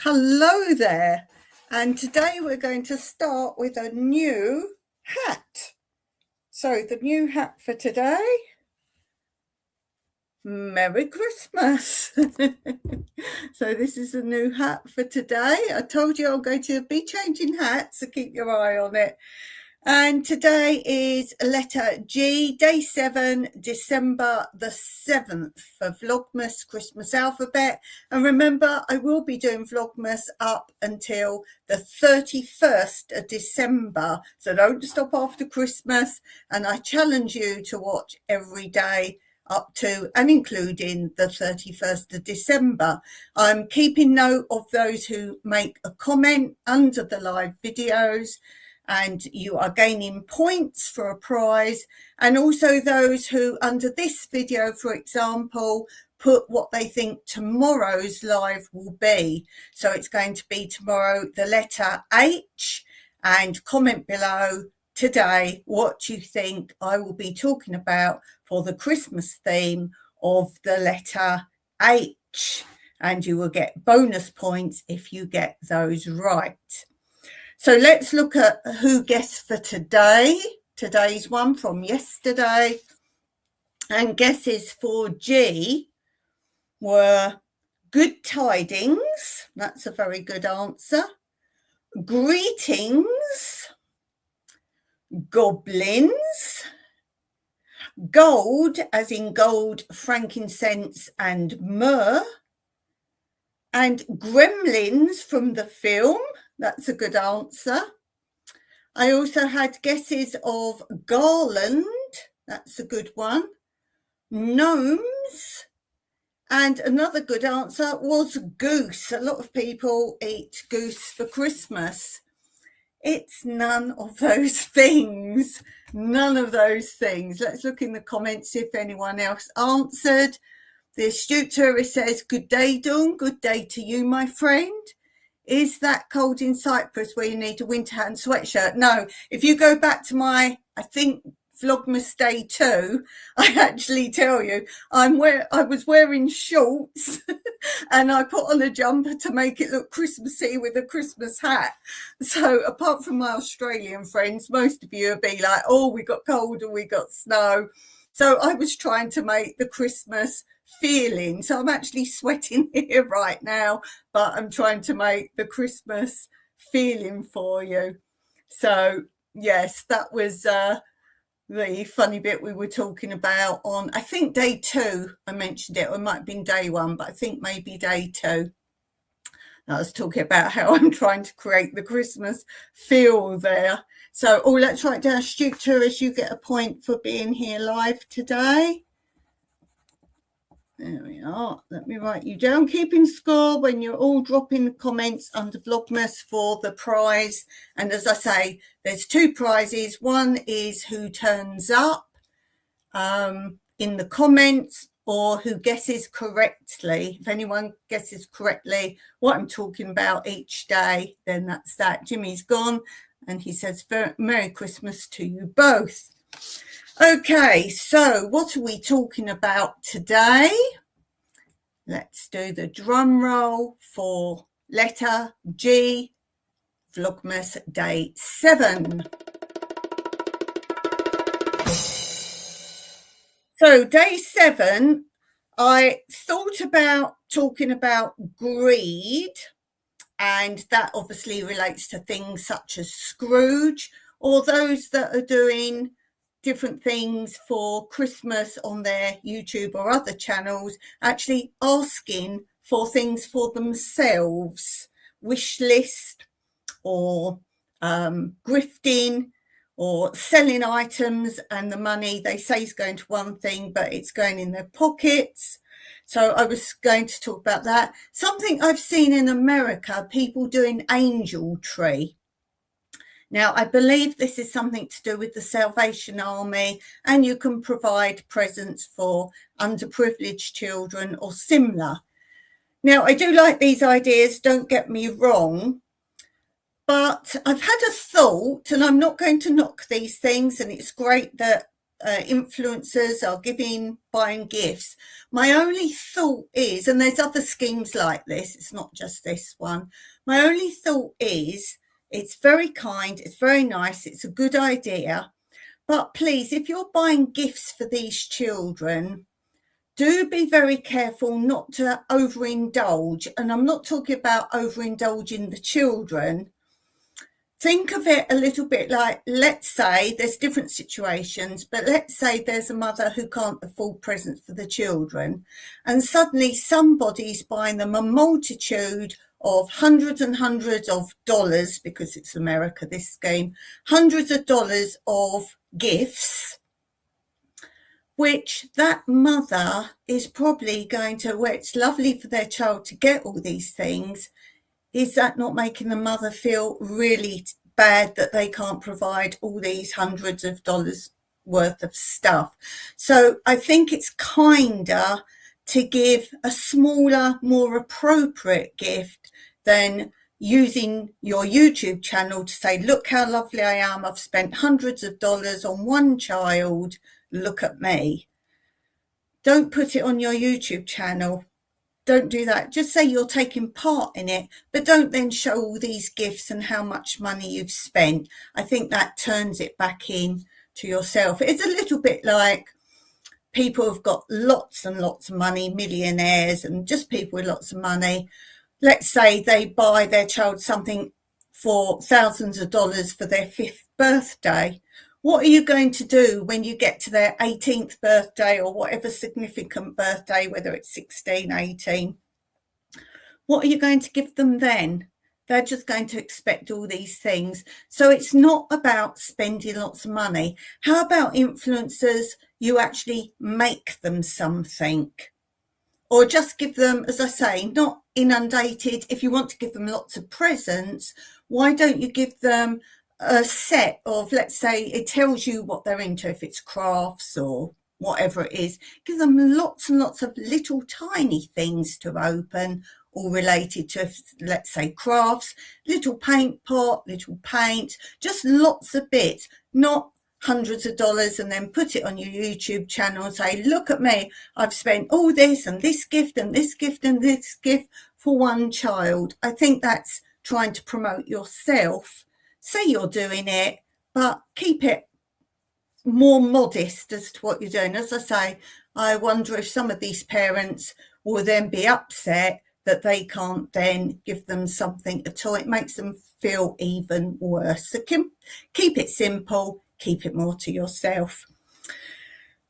Hello there, and today we're going to start with a new hat. So the new hat for today, Merry Christmas. So this is a new hat for today. I told you I'm going to be changing hats, so keep your eye on it. And today is letter G, day 7, December the 7th for Vlogmas Christmas alphabet. And remember, I will be doing Vlogmas up until the 31st of December. So don't stop after Christmas. And I challenge you to watch every day up to and including the 31st of December. I'm keeping note of those who make a comment under the live videos, and you are gaining points for a prize, and also those who under this video, for example, put what they think tomorrow's live will be. So it's going to be tomorrow the letter H, and comment below today what you think I will be talking about for the Christmas theme of the letter H, and you will get bonus points if you get those right. So let's look at who guessed for today. Today's one from yesterday. And guesses for G were good tidings. That's a very good answer. Greetings. Goblins. Gold, as in gold, frankincense and myrrh. And gremlins from the film. That's a good answer. I also had guesses of garland. That's a good one. Gnomes. And another good answer was goose. A lot of people eat goose for Christmas. It's none of those things. None of those things. Let's look in the comments if anyone else answered. The astute tourist says, good day, Dawn. Good day to you, my friend. Is that cold in Cyprus where you need a winter hat and sweatshirt? No, if you go back to my, I think, Vlogmas Day 2, I actually tell you, I was wearing shorts and I put on a jumper to make it look Christmassy with a Christmas hat. So apart from my Australian friends, most of you would be like, oh, we got cold or we got snow. So I was trying to make the Christmas feeling. So I'm actually sweating here right now, but I'm trying to make the Christmas feeling for you. So yes, that was the funny bit we were talking about on, I think, day 2. I mentioned it, or it might have been day 1, but I think maybe day 2. I was talking about how I'm trying to create the Christmas feel there. So, let's write down, astute tourist, you get a point for being here live today. There we are. Let me write you down. Keeping score when you're all dropping the comments under Vlogmas for the prize. And as I say, there's 2 prizes. One is who turns up in the comments, or who guesses correctly. If anyone guesses correctly what I'm talking about each day, then that's that. Jimmy's gone, and he says, Merry Christmas to you both. Okay, so what are we talking about today? Let's do the drum roll for letter G, Vlogmas Day 7. So day 7, I thought about talking about greed, and that obviously relates to things such as Scrooge, or those that are doing different things for Christmas on their YouTube or other channels, actually asking for things for themselves, wish list, or grifting, or selling items, and the money they say is going to one thing, but it's going in their pockets. So I was going to talk about that. Something I've seen in America, people doing angel tree. Now, I believe this is something to do with the Salvation Army, and you can provide presents for underprivileged children or similar. Now, I do like these ideas, don't get me wrong, but I've had a thought, and I'm not going to knock these things, and it's great that influencers are buying gifts. My only thought is, and there's other schemes like this, it's not just this one. My only thought is, it's very kind, it's very nice, it's a good idea. But please, if you're buying gifts for these children, do be very careful not to overindulge. And I'm not talking about overindulging the children. Think of it a little bit like, let's say there's different situations, but let's say there's a mother who can't afford presents for the children, and suddenly somebody's buying them a multitude of hundreds and hundreds of dollars, because it's America, this scheme, hundreds of dollars of gifts, which that mother is probably going to, where it's lovely for their child to get all these things, is that not making the mother feel really bad that they can't provide all these hundreds of dollars worth of stuff? So I think it's kinder to give a smaller, more appropriate gift than using your YouTube channel to say, look how lovely I am, I've spent hundreds of dollars on one child, look at me. Don't put it on your YouTube channel. Don't do that. Just say you're taking part in it, but don't then show all these gifts and how much money you've spent. I think that turns it back in to yourself. It's a little bit like people who've got lots and lots of money, millionaires and just people with lots of money. Let's say they buy their child something for thousands of dollars for their 5th birthday. What are you going to do when you get to their 18th birthday or whatever significant birthday, whether it's 16, 18? What are you going to give them then? They're just going to expect all these things. So it's not about spending lots of money. How about influencers? You actually make them something. Or just give them, as I say, not inundated. If you want to give them lots of presents, why don't you give them a set of, let's say, it tells you what they're into, if it's crafts or whatever it is. Give them lots and lots of little tiny things to open, all related to, let's say, crafts, little paint pot, little paint, just lots of bits, not hundreds of dollars, and then put it on your YouTube channel and say, look at me, I've spent all this and this gift and this gift and this gift for one child. I think that's trying to promote yourself. Say you're doing it, but keep it more modest as to what you're doing. As I say, I wonder if some of these parents will then be upset that they can't then give them something at all. It makes them feel even worse. So keep it simple, keep it more to yourself.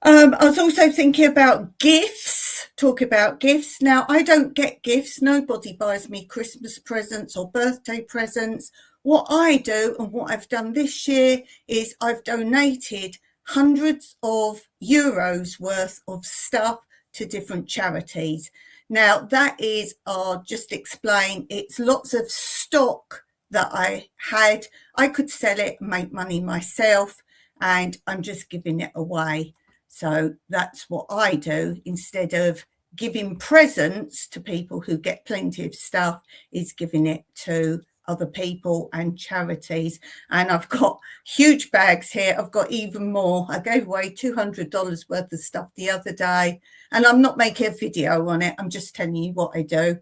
I was also thinking about gifts, talk about gifts. Now, I don't get gifts. Nobody buys me Christmas presents or birthday presents. What I do, and what I've done this year, is I've donated hundreds of euros worth of stuff to different charities. Now, that is, I'll just explain, it's lots of stock that I had. I could sell it and make money myself, and I'm just giving it away. So that's what I do. Instead of giving presents to people who get plenty of stuff, is giving it to other people and charities. And I've got huge bags here. I've got even more. I gave away $200 worth of stuff the other day, and I'm not making a video on it. I'm just telling you what I do.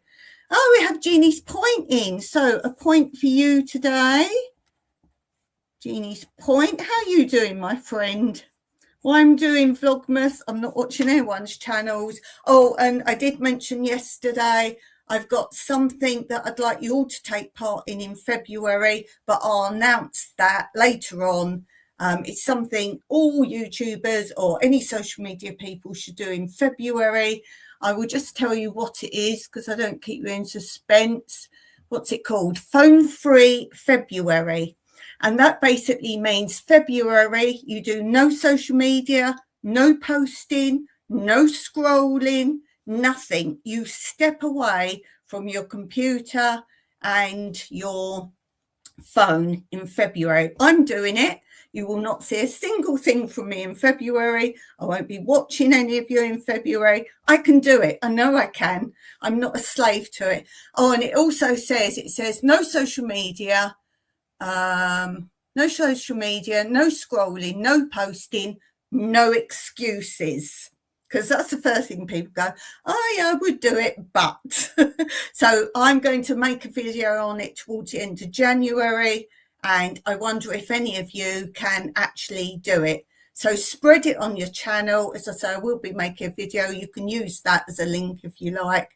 Oh, we have Jeannie's point in. So a point for you today. Jeannie's point. How are you doing, my friend? Well, I'm doing Vlogmas. I'm not watching anyone's channels. Oh, and I did mention yesterday, I've got something that I'd like you all to take part in February, but I'll announce that later on. It's something all YouTubers or any social media people should do in February. I will just tell you what it is, because I don't keep you in suspense. What's it called? Phone Free February. And that basically means February, you do no social media, no posting, no scrolling, nothing. You step away from your computer and your phone in February. I'm doing it. You will not see a single thing from me in February. I won't be watching any of you in February. I can do it. I know I can. I'm not a slave to it. Oh, and it also says, no social media, no social media, no scrolling, no posting, no excuses. Because that's the first thing people go, oh yeah, I would do it, but. So I'm going to make a video on it towards the end of January, and I wonder if any of you can actually do it. So spread it on your channel. As I say, I will be making a video. You can use that as a link if you like.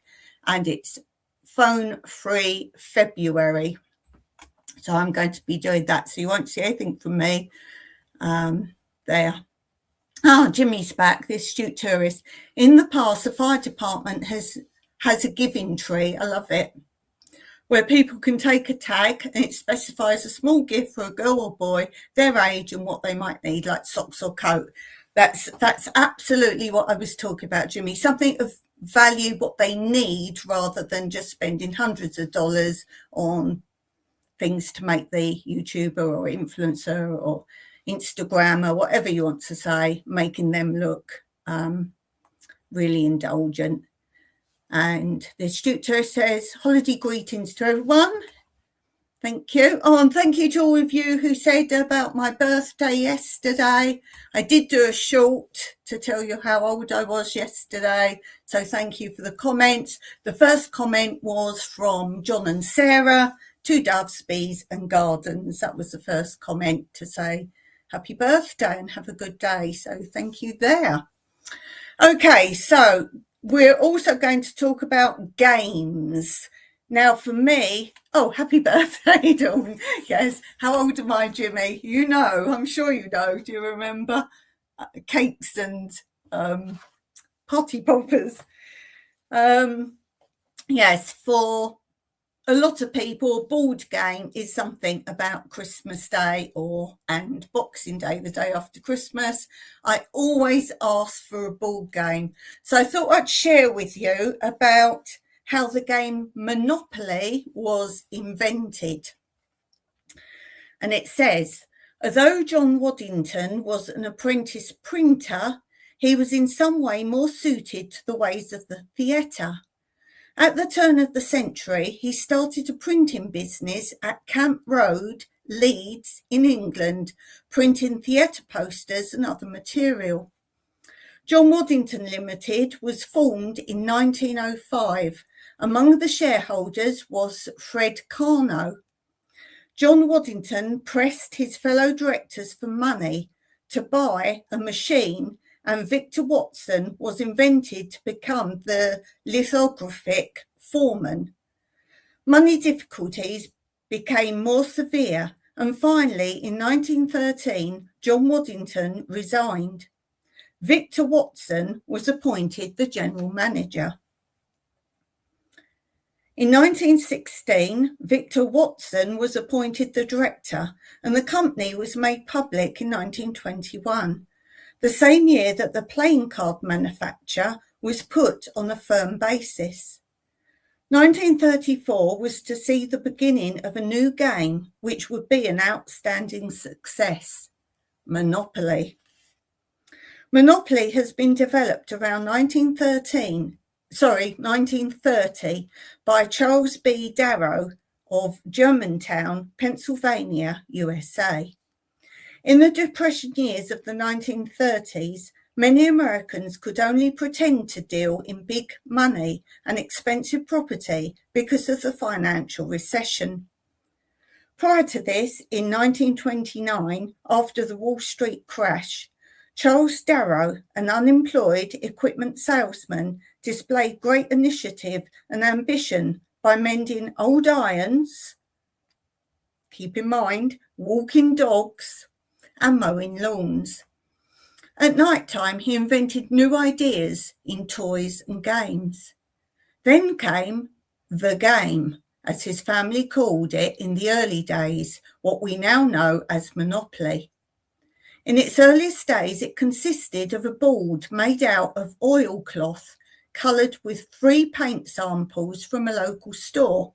And it's phone free February. So I'm going to be doing that. So you won't see anything from me there. Oh, Jimmy's back, this astute tourist. In the past, the fire department has a giving tree. I love it. Where people can take a tag and it specifies a small gift for a girl or boy, their age and what they might need, like socks or coat. That's absolutely what I was talking about, Jimmy. Something of value, what they need, rather than just spending hundreds of dollars on things to make the YouTuber or influencer or Instagram or whatever you want to say, making them look really indulgent. And the astute tourist says, holiday greetings to everyone. Thank you. Oh, and thank you to all of you who said about my birthday yesterday. I did do a short to tell you how old I was yesterday. So thank you for the comments. The first comment was from John and Sarah, 2 doves, bees and gardens. That was the first comment to say happy birthday and have a good day. So thank you there. Okay, so we're also going to talk about games. Now for me, oh, happy birthday, Dawn. Yes, how old am I, Jimmy? You know, I'm sure you know. Do you remember? Cakes and party poppers. Yes, for a lot of people, a board game is something about Christmas Day and Boxing Day, the day after Christmas. I always ask for a board game. So I thought I'd share with you about how the game Monopoly was invented. And it says, although John Waddington was an apprentice printer, he was in some way more suited to the ways of the theatre. At the turn of the century, he started a printing business at Camp Road, Leeds, in England, printing theatre posters and other material. John Waddington Limited was formed in 1905. Among the shareholders was Fred Carno. John Waddington pressed his fellow directors for money to buy a machine, and Victor Watson was invented to become the lithographic foreman. Money difficulties became more severe, and finally, in 1913, John Waddington resigned. Victor Watson was appointed the general manager. In 1916, Victor Watson was appointed the director, and the company was made public in 1921. The same year that the playing card manufacture was put on a firm basis. 1934 was to see the beginning of a new game which would be an outstanding success, Monopoly. Monopoly has been developed around 1930 by Charles B. Darrow of Germantown, Pennsylvania, USA. In the Depression years of the 1930s, many Americans could only pretend to deal in big money and expensive property because of the financial recession. Prior to this, in 1929, after the Wall Street crash, Charles Darrow, an unemployed equipment salesman, displayed great initiative and ambition by mending old irons, keep in mind, walking dogs, and mowing lawns. At night time, he invented new ideas in toys and games. Then came the game, as his family called it in the early days, what we now know as Monopoly. In its earliest days, it consisted of a board made out of oilcloth, coloured with 3 paint samples from a local store,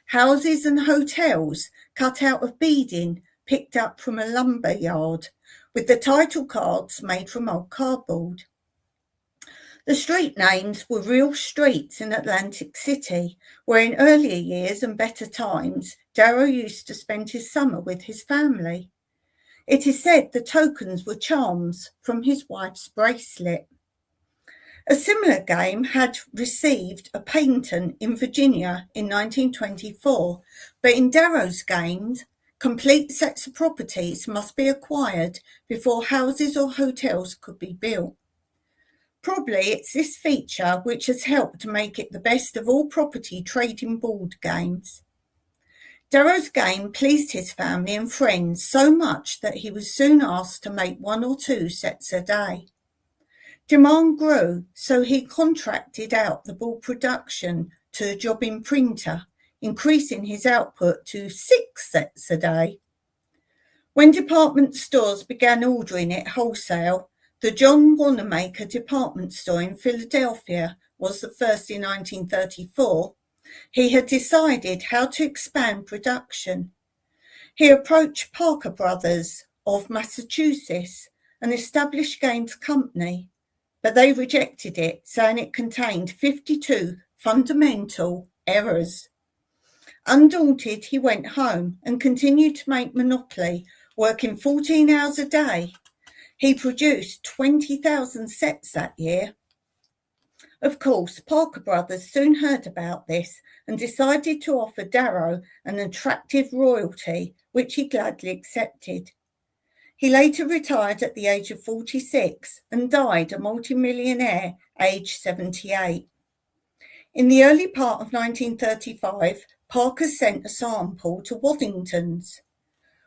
houses and hotels cut out of beading picked up from a lumber yard, with the title cards made from old cardboard. The street names were real streets in Atlantic City, where in earlier years and better times, Darrow used to spend his summer with his family. It is said the tokens were charms from his wife's bracelet. A similar game had received a patent in Virginia in 1924, but in Darrow's games, complete sets of properties must be acquired before houses or hotels could be built. Probably it's this feature which has helped to make it the best of all property trading board games. Darrow's game pleased his family and friends so much that he was soon asked to make 1 or 2 sets a day. Demand grew, so he contracted out the board production to a jobbing printer, increasing his output to 6 sets a day. When department stores began ordering it wholesale, the John Wanamaker department store in Philadelphia was the first in 1934. He had decided how to expand production. He approached Parker Brothers of Massachusetts, an established games company, but they rejected it, saying it contained 52 fundamental errors. Undaunted, he went home and continued to make Monopoly, working 14 hours a day. He produced 20,000 sets that year. Of course, Parker Brothers soon heard about this and decided to offer Darrow an attractive royalty, which he gladly accepted. He later retired at the age of 46 and died a multimillionaire, aged 78. In the early part of 1935, Parker sent a sample to Waddington's.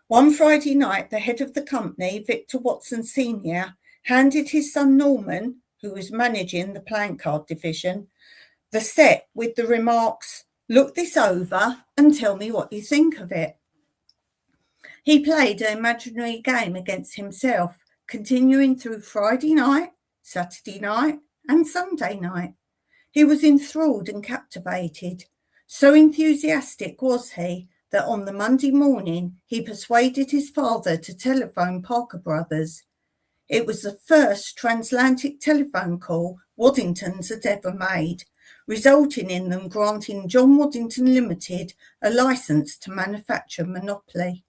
One Friday night, the head of the company, Victor Watson Sr., handed his son Norman, who was managing the playing card division, the set with the remarks, "Look this over and tell me what you think of it." He played an imaginary game against himself, continuing through Friday night, Saturday night, and Sunday night. He was enthralled and captivated. So enthusiastic was he that on the Monday morning he persuaded his father to telephone Parker Brothers. It was the first transatlantic telephone call Waddington's had ever made, resulting in them granting John Waddington Limited a license to manufacture Monopoly.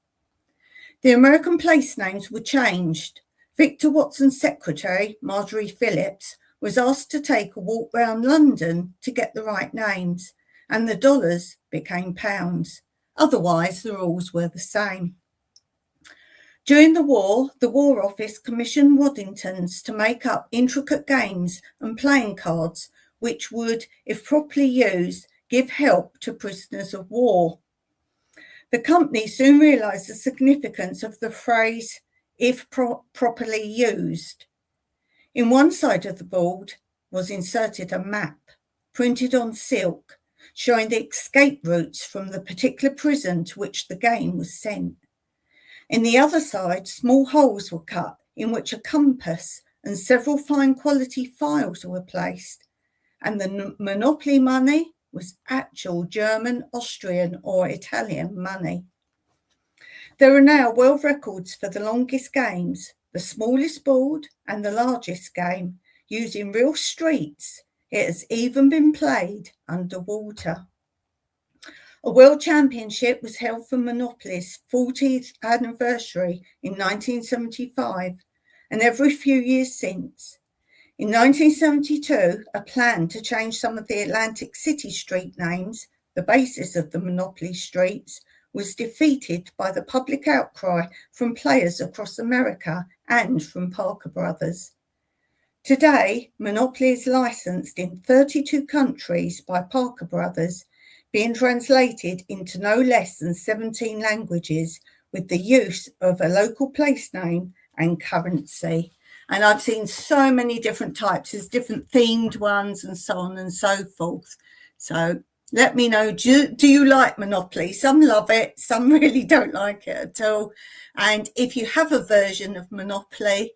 The American place names were changed. Victor Watson's secretary, Marjorie Phillips, was asked to take a walk round London to get the right names, and the dollars became pounds. Otherwise, the rules were the same. During the War Office commissioned Waddington's to make up intricate games and playing cards which would, if properly used, give help to prisoners of war. The company soon realised the significance of the phrase, "if properly used." In one side of the board was inserted a map, printed on silk, showing the escape routes from the particular prison to which the game was sent. In the other side, small holes were cut in which a compass and several fine quality files were placed, and the Monopoly money was actual German, Austrian or Italian money. There are now world records for the longest games, the smallest board and the largest game, using real streets. It has even been played underwater. A world championship was held for Monopoly's 40th anniversary in 1975 and every few years since. In 1972, a plan to change some of the Atlantic City street names, the basis of the Monopoly streets, was defeated by the public outcry from players across America and from Parker Brothers. Today, Monopoly is licensed in 32 countries by Parker Brothers, being translated into no less than 17 languages with the use of a local place name and currency. And I've seen so many different types. There's different themed ones and so on and so forth. So let me know, do you like Monopoly? Some love it, some really don't like it at all. And if you have a version of Monopoly,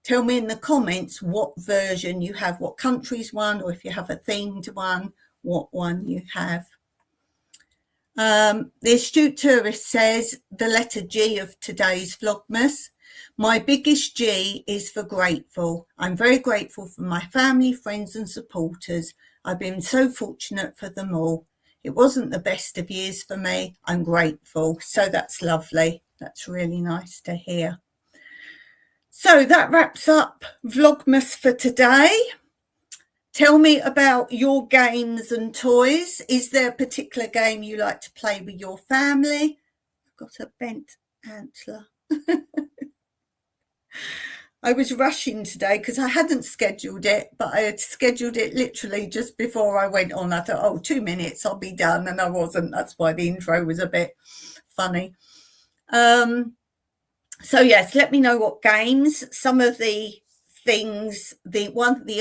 tell me in the comments what version you have, what country's one, or if you have a themed one, what one you have. The astute tourist says the letter G of today's Vlogmas. My biggest G is for grateful. I'm very grateful for my family, friends and supporters. I've been so fortunate for them all. It wasn't the best of years for me. I'm grateful. So that's lovely. That's really nice to hear. So that wraps up Vlogmas for today. Tell me about your games and toys. Is there a particular game you like to play with your family? I've got a bent antler. I was rushing today because I hadn't scheduled it, but I had scheduled it literally just before I went on. I thought, oh, 2 minutes, I'll be done. And I wasn't. That's why the intro was a bit funny. So yes, let me know what games. Some of the things, the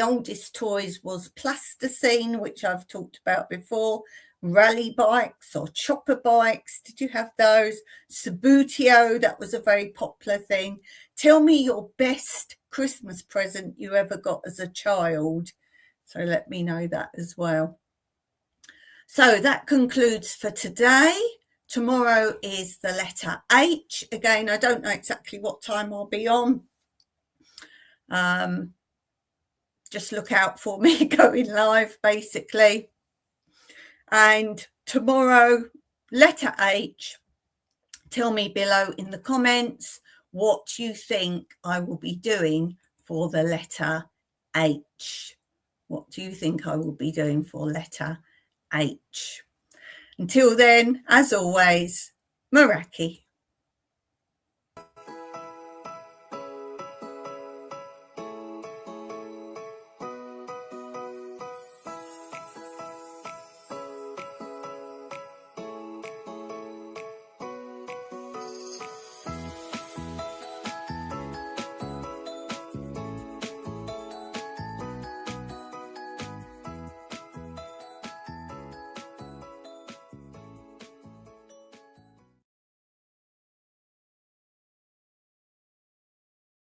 oldest toys was plasticine, which I've talked about before, rally bikes or chopper bikes. Did you have those? Sabutio, that was a very popular thing. Tell me your best Christmas present you ever got as a child. So let me know that as well. So that concludes for today. Tomorrow is the letter H. Again, I don't know exactly what time I'll be on. Just look out for me going live, basically. And tomorrow, letter H. Tell me below in the comments what you think I will be doing for the letter H. What do you think I will be doing for letter H? Until then, as always, Meraki.